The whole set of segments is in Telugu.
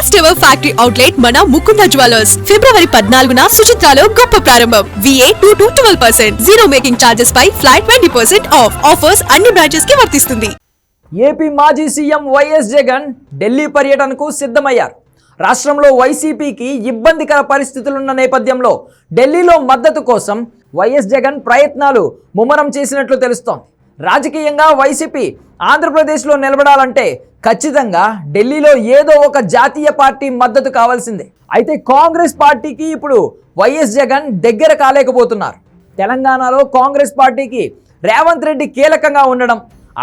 ఫస్ట్ ఎవర్ ఫ్యాక్టరీ అవుట్లెట్ మన ముకుంద జ్యువెలర్స్ ఫిబ్రవరి 14న సుచిత్రాలో గొప్ప ప్రారంభం. VA 2 to 12%, zero making charges పై ఫ్లాట్ 20% ఆఫ్. ఆఫర్స్ అన్ని బ్రాంచెస్ కి వర్తిస్తుంది. ఏపీ మాజీ సీఎం వైఎస్ జగన్ ఢిల్లీ పర్యటనకు సిద్ధమయ్యారు. రాష్ట్రంలో వైసీపీకి ఇబ్బందికర పరిస్థితులున్న నేపథ్యంలో ఢిల్లీలో మద్దతు కోసం వైఎస్ జగన్ ప్రయత్నాలు ముమ్మరం చేసినట్లు తెలుస్తోంది. రాజకీయంగా వైసీపీ ఆంధ్రప్రదేశ్లో నిలబడాలంటే ఖచ్చితంగా ఢిల్లీలో ఏదో ఒక జాతీయ పార్టీ మద్దతు కావాల్సిందే. అయితే కాంగ్రెస్ పార్టీకి ఇప్పుడు వైఎస్ జగన్ దగ్గర కాలేకపోతున్నారు. తెలంగాణలో కాంగ్రెస్ పార్టీకి రేవంత్ రెడ్డి కీలకంగా ఉండడం,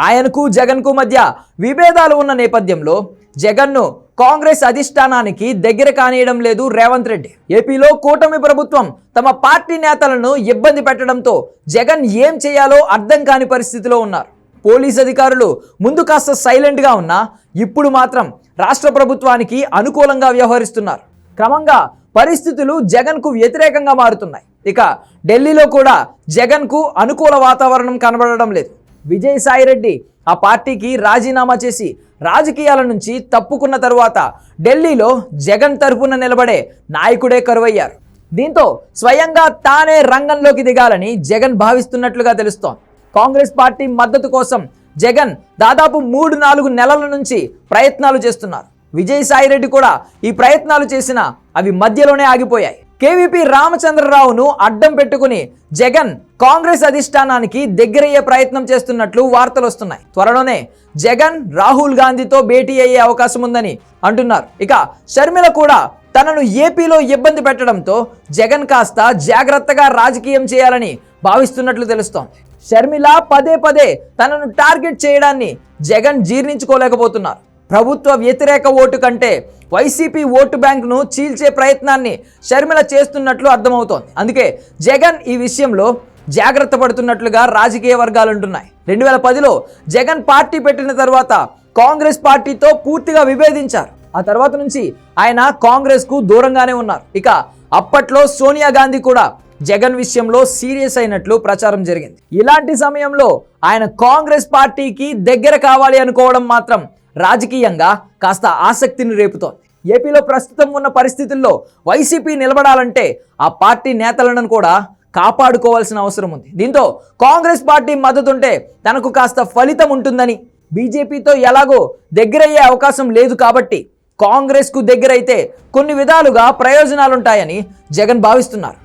ఆయనకు జగన్కు మధ్య విభేదాలు ఉన్న నేపథ్యంలో జగన్ను కాంగ్రెస్ అధిష్టానానికి దగ్గర కానియడం లేదు రేవంత్ రెడ్డి. ఏపీలో కూటమి ప్రభుత్వం తమ పార్టీ నేతలను ఇబ్బంది పెట్టడంతో జగన్ ఏం చేయాలో అర్థం కాని పరిస్థితిలో ఉన్నారు. పోలీస్ అధికారులు ముందు కాస్త సైలెంట్గా ఉన్నా ఇప్పుడు మాత్రం రాష్ట్ర ప్రభుత్వానికి అనుకూలంగా వ్యవహరిస్తున్నారు. క్రమంగా పరిస్థితులు జగన్కు వ్యతిరేకంగా మారుతున్నాయి. ఇక ఢిల్లీలో కూడా జగన్కు అనుకూల వాతావరణం కనబడడం లేదు. విజయసాయిరెడ్డి ఆ పార్టీకి రాజీనామా చేసి రాజకీయాల నుంచి తప్పుకున్న తరువాత ఢిల్లీలో జగన్ తరపున నిలబడే నాయకుడే కరువయ్యారు. దీంతో స్వయంగా తానే రంగంలోకి దిగాలని జగన్ భావిస్తున్నట్లుగా తెలుస్తోంది. కాంగ్రెస్ పార్టీ మద్దతు కోసం జగన్ దాదాపు 3-4 నెలల నుంచి ప్రయత్నాలు చేస్తున్నారు. విజయసాయిరెడ్డి కూడా ఈ ప్రయత్నాలు చేసినా అవి మధ్యలోనే ఆగిపోయాయి. కేవీపీ రామచంద్రరావును అడ్డం పెట్టుకుని జగన్ కాంగ్రెస్ అధిష్టానానికి దగ్గరయ్యే ప్రయత్నం చేస్తున్నట్లు వార్తలు వస్తున్నాయి. త్వరలోనే జగన్ రాహుల్ గాంధీతో భేటీ అయ్యే అవకాశం ఉందని అంటున్నారు. ఇక షర్మిల కూడా తనను ఏపీలో ఇబ్బంది పెట్టడంతో జగన్ కాస్త జాగ్రత్తగా రాజకీయం చేయాలని భావిస్తున్నట్లు తెలుస్తోంది. షర్మిల పదే పదే తనను టార్గెట్ చేయడాన్ని జగన్ జీర్ణించుకోలేకపోతున్నారు. ప్రభుత్వ వ్యతిరేక ఓటు కంటే వైసీపీ ఓటు బ్యాంక్ను చీల్చే ప్రయత్నాన్ని షర్మిల చేస్తున్నట్లు అర్థమవుతోంది. అందుకే జగన్ ఈ విషయంలో జాగ్రత్త పడుతున్నట్లుగా రాజకీయ వర్గాలు అంటున్నాయి. 2010లో జగన్ పార్టీ పెట్టిన తర్వాత కాంగ్రెస్ పార్టీతో పూర్తిగా విభేదించారు. ఆ తర్వాత నుంచి ఆయన కాంగ్రెస్కు దూరంగానే ఉన్నారు. ఇక అప్పట్లో సోనియా గాంధీ కూడా జగన్ విషయంలో సీరియస్ అయినట్లు ప్రచారం జరిగింది. ఇలాంటి సమయంలో ఆయన కాంగ్రెస్ పార్టీకి దగ్గర కావాలి అనుకోవడం మాత్రం రాజకీయంగా కాస్త ఆసక్తిని రేపుతోంది. ఏపీలో ప్రస్తుతం ఉన్న పరిస్థితుల్లో వైసీపీ నిలబడాలంటే ఆ పార్టీ నేతలను కూడా కాపాడుకోవాల్సిన అవసరం ఉంది. దీంతో కాంగ్రెస్ పార్టీ మద్దతుంటే తనకు కాస్త ఫలితం ఉంటుందని, బీజేపీతో ఎలాగో దగ్గరయ్యే అవకాశం లేదు కాబట్టి కాంగ్రెస్కు దగ్గరైతే కొన్ని విధాలుగా ప్రయోజనాలుంటాయని జగన్ భావిస్తున్నారు.